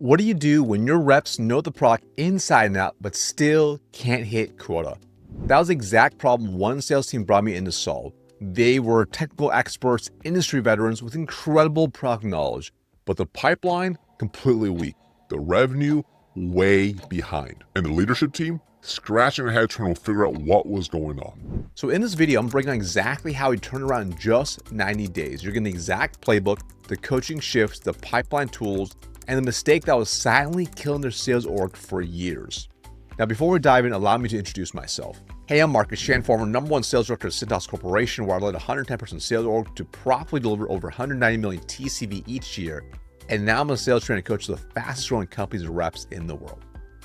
What do you do when your reps know the product inside and out, but still can't hit quota? That was the exact problem one sales team brought me in to solve. They were technical experts, industry veterans with incredible product knowledge, but the pipeline completely weak. The revenue way behind, and the leadership team scratching their head trying to figure out what was going on. So in this video, I'm breaking down exactly how we turned around in just 90 days. You're getting the exact playbook, the coaching shifts, the pipeline tools, and the mistake that was silently killing their sales org for years. Now, before we dive in, allow me to introduce myself. Hey, I'm Marcus Shan, former #1 sales director at Cintas Corporation, where I led a 110% sales org to profitably deliver over 190 million TCV each year. And now I'm a sales trainer coach to the fastest growing companies and reps in the world.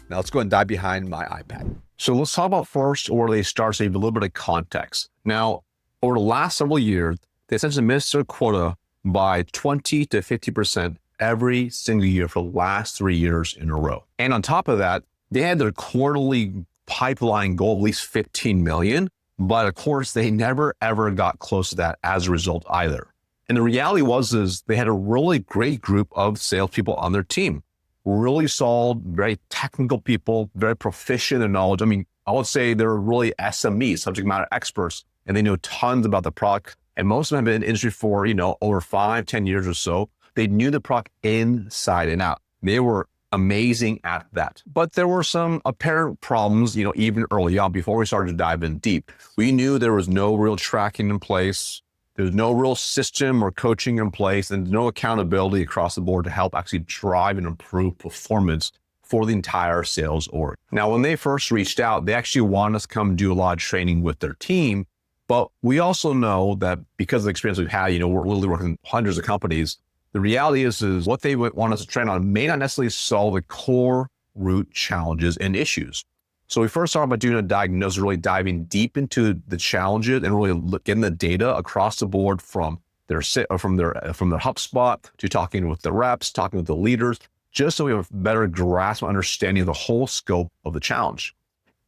Now let's go and dive behind my iPad. So let's talk about first where they start, so you have a little bit of context. Now, over the last several years, they essentially missed their quota by 20 to 50% every single year for the last 3 years in a row. And on top of that, they had their quarterly pipeline goal of at least 15 million, but of course they never ever got close to that as a result either. And the reality was they had a really great group of salespeople on their team. Really solid, very technical people, very proficient in knowledge. I mean, I would say they're really SMEs, subject matter experts, and they know tons about the product. And most of them have been in the industry for, over 5-10 years or so. They knew the product inside and out. They were amazing at that. But there were some apparent problems, even early on before we started to dive in deep. We knew there was no real tracking in place. There's no real system or coaching in place, and no accountability across the board to help actually drive and improve performance for the entire sales org. Now, when they first reached out, they actually wanted us to come do a lot of training with their team. But we also know that because of the experience we've had, we're literally working with hundreds of companies. The reality is what they would want us to train on may not necessarily solve the core root challenges and issues. So we first started by doing a diagnosis, really diving deep into the challenges and really getting the data across the board from their HubSpot to talking with the reps, talking with the leaders, just so we have a better grasp and understanding of the whole scope of the challenge.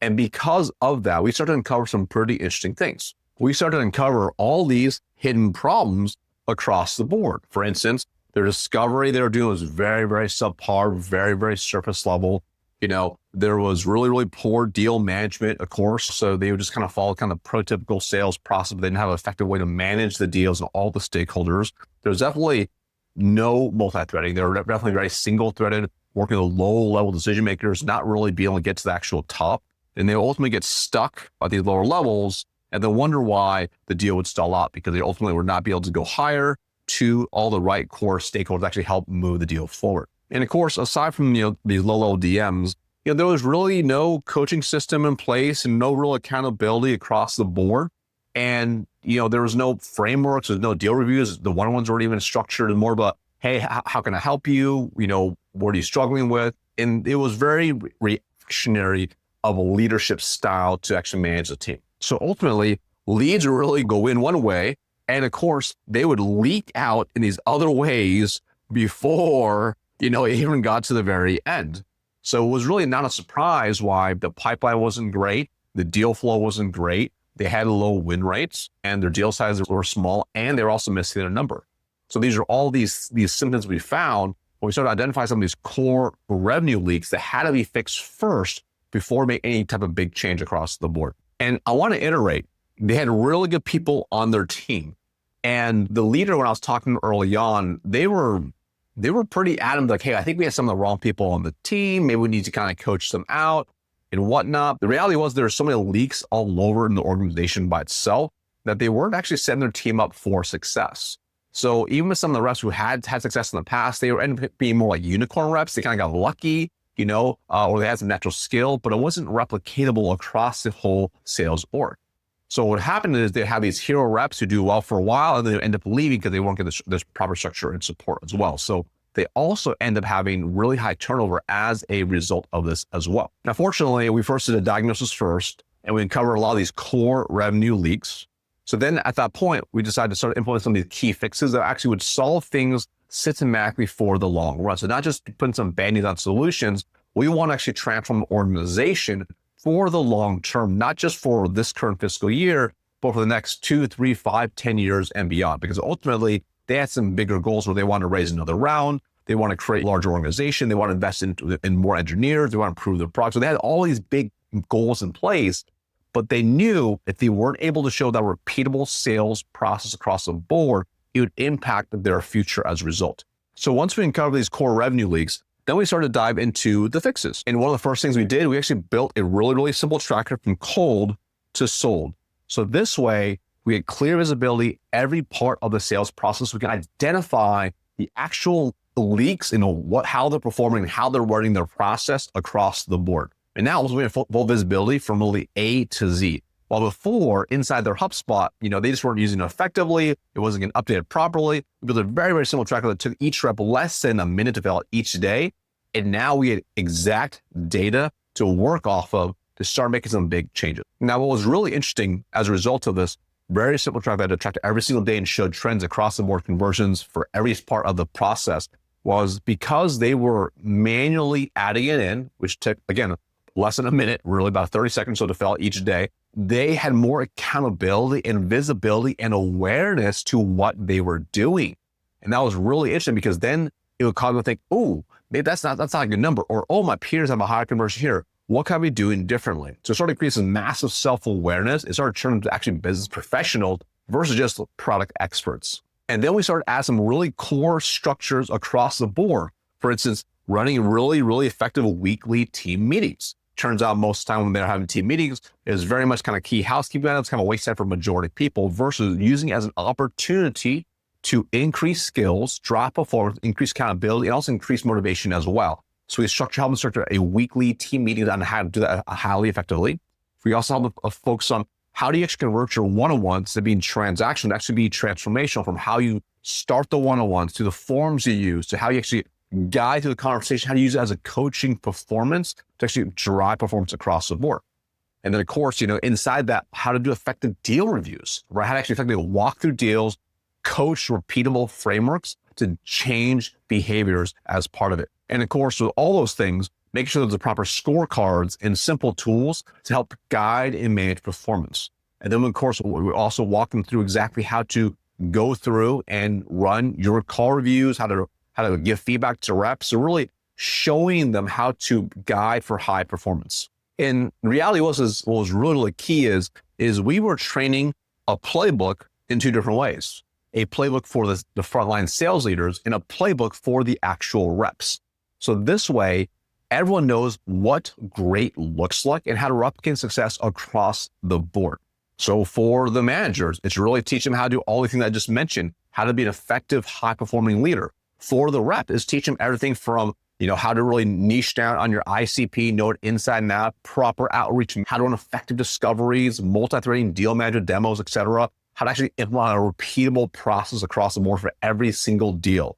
And because of that, we started to uncover some pretty interesting things. We started to uncover all these hidden problems across the board. For instance, their discovery they were doing was very, very subpar, very, very surface level. There was really, really poor deal management, of course. So they would just kind of follow kind of prototypical sales process, but they didn't have an effective way to manage the deals and all the stakeholders. There's definitely no multi-threading. They were definitely very single-threaded, working with low-level decision makers, not really being able to get to the actual top. And they ultimately get stuck at these lower levels and then wonder why the deal would stall out, because they ultimately would not be able to go higher to all the right core stakeholders to actually help move the deal forward. And of course, aside from these low-level DMs, there was really no coaching system in place and no real accountability across the board. And there was no frameworks, there's no deal reviews. The one-on-ones weren't even structured, and more about, hey, how can I help you? What are you struggling with? And it was very reactionary of a leadership style to actually manage the team. So ultimately, leads would really go in one way, and of course, they would leak out in these other ways before it even got to the very end. So it was really not a surprise why the pipeline wasn't great, the deal flow wasn't great, they had low win rates, and their deal sizes were small, and they were also missing their number. So these are all these symptoms we found when we started identifying some of these core revenue leaks that had to be fixed first before we make any type of big change across the board. And I want to iterate, they had really good people on their team. And the leader, when I was talking early on, they were pretty adamant, like, hey, I think we have some of the wrong people on the team. Maybe we need to kind of coach them out and whatnot. The reality was there were so many leaks all over in the organization by itself that they weren't actually setting their team up for success. So even with some of the reps who had success in the past, they were ended up being more like unicorn reps. They kind of got lucky, or they had some natural skill, but it wasn't replicatable across the whole sales org. So what happened is they have these hero reps who do well for a while, and they end up leaving because they won't get this proper structure and support as well. So they also end up having really high turnover as a result of this as well. Now, fortunately, we first did a diagnosis first, and we uncovered a lot of these core revenue leaks. So then at that point, we decided to start implementing some of these key fixes that actually would solve things systematically for the long run. So not just putting some band-aids on solutions, we want to actually transform the organization for the long term, not just for this current fiscal year, but for the next 2, 3, 5, 10 years and beyond. Because ultimately, they had some bigger goals where they want to raise another round. They want to create a larger organization. They want to invest in more engineers. They want to improve their product. So they had all these big goals in place, but they knew if they weren't able to show that repeatable sales process across the board, it would impact their future as a result. So once we uncovered these core revenue leaks, then we started to dive into the fixes. And one of the first things we did, we actually built a really, really simple tracker from cold to sold. So this way, we had clear visibility, every part of the sales process. We can identify the actual leaks, how they're performing and how they're running their process across the board. And now we have full visibility from really A to Z. While before, inside their HubSpot, they just weren't using it effectively. It wasn't getting updated properly. We built a very, very simple tracker that took each rep less than a minute to fill out each day. And now we had exact data to work off of to start making some big changes. Now, what was really interesting as a result of this very simple tracker that I tracked every single day and showed trends across the board conversions for every part of the process was because they were manually adding it in, which took, again, less than a minute, really about 30 seconds so to fill out each day. They had more accountability and visibility and awareness to what they were doing. And that was really interesting because then it would cause them to think, oh, maybe that's not a good number. Or, oh, my peers have a higher conversion here. What can I be doing differently? So it started to create some massive self-awareness. It started turning to actually business professionals versus just product experts. And then we started adding some really core structures across the board. For instance, running really, really effective weekly team meetings. Turns out most of the time when they're having team meetings, it is very much kind of key housekeeping items, kind of a waste time for majority of people versus using it as an opportunity to increase skills, drop performance, increase accountability, and also increase motivation as well. So we help them structure a weekly team meeting on how to do that highly effectively. We also help them focus on how do you actually convert your one-on-ones to being transactional, to actually be transformational from how you start the one-on-ones to the forms you use, to how you actually guide through the conversation, how to use it as a coaching performance to actually drive performance across the board. And then of course, inside that, how to do effective deal reviews, right? How to actually effectively walk through deals, coach repeatable frameworks to change behaviors as part of it. And of course, with all those things, making sure there's the proper scorecards and simple tools to help guide and manage performance. And then of course, we also walk them through exactly how to go through and run your call reviews, how to give feedback to reps, so really showing them how to guide for high performance. And reality what was really key is we were training a playbook in two different ways. A playbook for the frontline sales leaders and a playbook for the actual reps. So this way, everyone knows what great looks like and how to replicate success across the board. So for the managers, it's really teaching them how to do all the things I just mentioned, how to be an effective, high-performing leader. For the rep, is teach them everything from, how to really niche down on your ICP, know it inside and out, proper outreach, how to run effective discoveries, multi-threading deal management demos, et cetera, how to actually implement a repeatable process across the board for every single deal.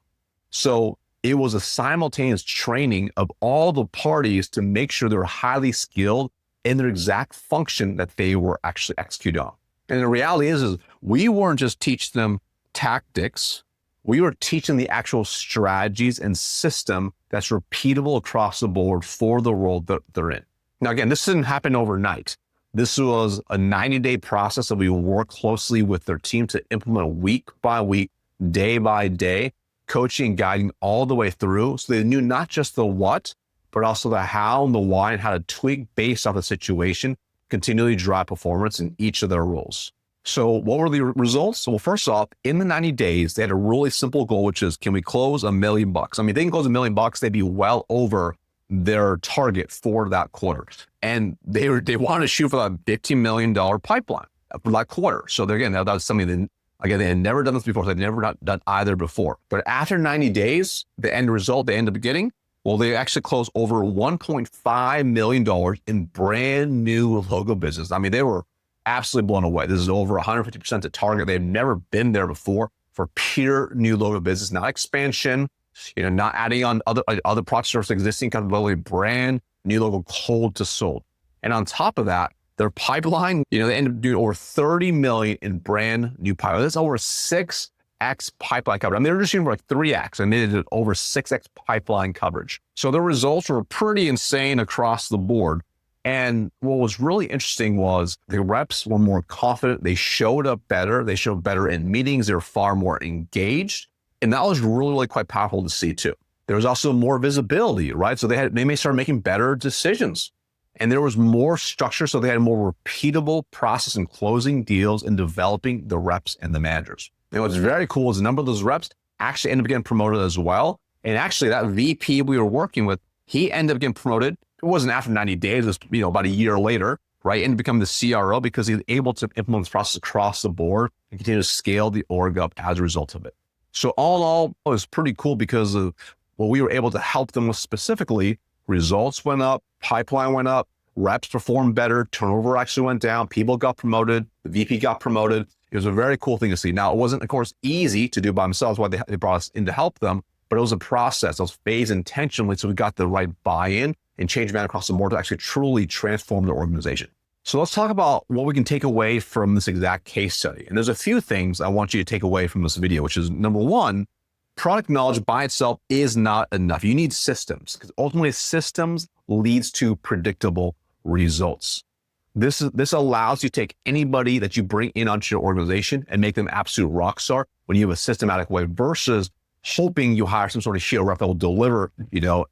So it was a simultaneous training of all the parties to make sure they're highly skilled in their exact function that they were actually executing on. And the reality is we weren't just teaching them tactics, we were teaching the actual strategies and system that's repeatable across the board for the role that they're in. Now, again, this didn't happen overnight. This was a 90-day process that we worked closely with their team to implement week by week, day by day, coaching and guiding all the way through. So they knew not just the what, but also the how and the why and how to tweak based off the situation, continually drive performance in each of their roles. So what were the results? Well, first off, in the 90 days, they had a really simple goal, which is, can we close $1 million? I mean, if they can close $1 million, they'd be well over their target for that quarter. And they wanted to shoot for that $15 million pipeline for that quarter. So again, that was something that, again, they had never done this before. So they'd never done either before. But after 90 days, the end result, they ended up getting, well, they actually closed over $1.5 million in brand new logo business. I mean, they were absolutely blown away. This is over 150% the target. They've never been there before for pure new logo business, not expansion, not adding on other products or existing capability, brand new logo cold to sold. And on top of that, their pipeline, they ended up doing over 30 million in brand new pipeline. That's over 6x pipeline coverage. I mean, they were just shooting for like 3x and they did over 6x pipeline coverage. So their results were pretty insane across the board. And what was really interesting was the reps were more confident. They showed up better. They showed better in meetings. They were far more engaged. And that was really, really quite powerful to see too. There was also more visibility, right? So they may start making better decisions. And there was more structure, so they had a more repeatable process in closing deals and developing the reps and the managers. And what's very cool is a number of those reps actually ended up getting promoted as well. And actually that VP we were working with, he ended up getting promoted. It wasn't after 90 days, it was about a year later, right? And become the CRO because he was able to implement this process across the board and continue to scale the org up as a result of it. So all in all, it was pretty cool because of what we were able to help them with specifically. Results went up, pipeline went up, reps performed better, turnover actually went down, people got promoted, the VP got promoted. It was a very cool thing to see. Now, it wasn't, of course, easy to do by themselves, why they brought us in to help them, but it was a process. It was phased intentionally so we got the right buy-in and change management across the board to actually truly transform the organization. So let's talk about what we can take away from this exact case study. And there's a few things I want you to take away from this video, which is number one, product knowledge by itself is not enough. You need systems because ultimately systems leads to predictable results. This allows you to take anybody that you bring in onto your organization and make them absolute rock star when you have a systematic way versus hoping you hire some sort of hero rep that will deliver,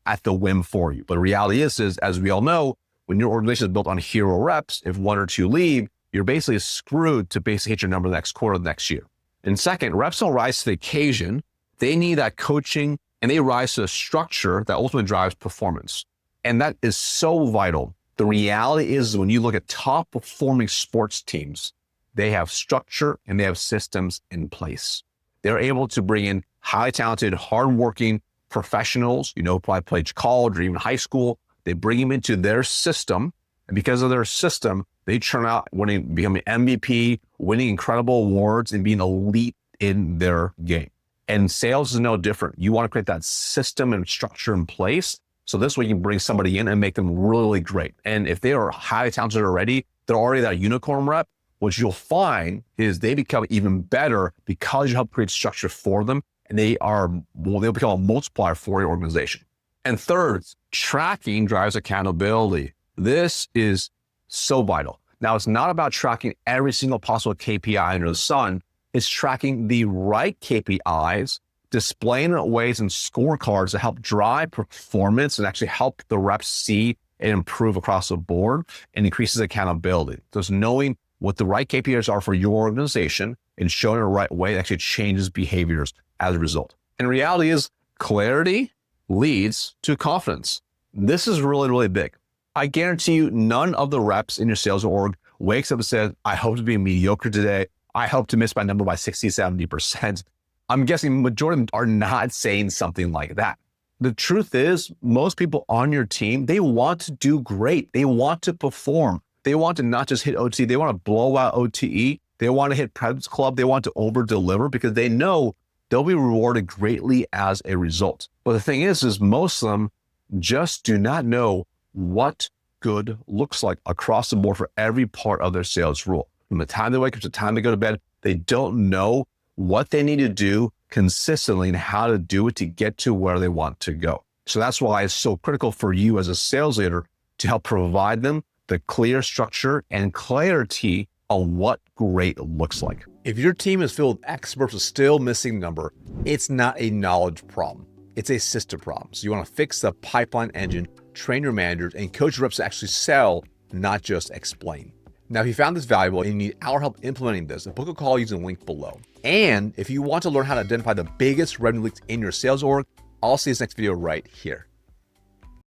at the whim for you. But the reality is, as we all know, when your organization is built on hero reps, if one or two leave, you're basically screwed to basically hit your number the next quarter, the next year. And second, reps don't rise to the occasion. They need that coaching and they rise to a structure that ultimately drives performance. And that is so vital. The reality is when you look at top performing sports teams, they have structure and they have systems in place. They're able to bring in highly talented, hardworking professionals, who probably played college or even high school. They bring them into their system. And because of their system, they churn out becoming MVP, winning incredible awards and being elite in their game. And sales is no different. You want to create that system and structure in place. So this way you can bring somebody in and make them really great. And if they are highly talented already, they're already that unicorn rep, what you'll find is they become even better because you help create structure for them. And they'll become a multiplier for your organization. And third, tracking drives accountability. This is so vital. Now, it's not about tracking every single possible KPI under the sun. It's tracking the right KPIs, displaying it ways and scorecards that help drive performance and actually help the reps see and improve across the board and increases accountability. Just knowing what the right KPIs are for your organization and showing the right way actually changes behaviors as a result. And reality is clarity leads to confidence. This is really, really big. I guarantee you none of the reps in your sales org wakes up and says, I hope to be mediocre today. I hope to miss my number by 60, 70%. I'm guessing majority of them are not saying something like that. The truth is most people on your team, they want to do great. They want to perform. They want to not just hit OT. They want to blow out OTE. They want to hit President's Club. They want to over deliver because they know they'll be rewarded greatly as a result. But the thing is most of them just do not know what good looks like across the board for every part of their sales rule. From the time they wake up to the time they go to bed, they don't know what they need to do consistently and how to do it to get to where they want to go. So that's why it's so critical for you as a sales leader to help provide them the clear structure and clarity on what great looks like. If your team is filled with experts with still missing number, it's not a knowledge problem. It's a system problem. So you want to fix the pipeline engine, train your managers, and coach your reps to actually sell, not just explain. Now, if you found this valuable and you need our help implementing this, book a call using the link below. And if you want to learn how to identify the biggest revenue leaks in your sales org, I'll see you in this next video right here.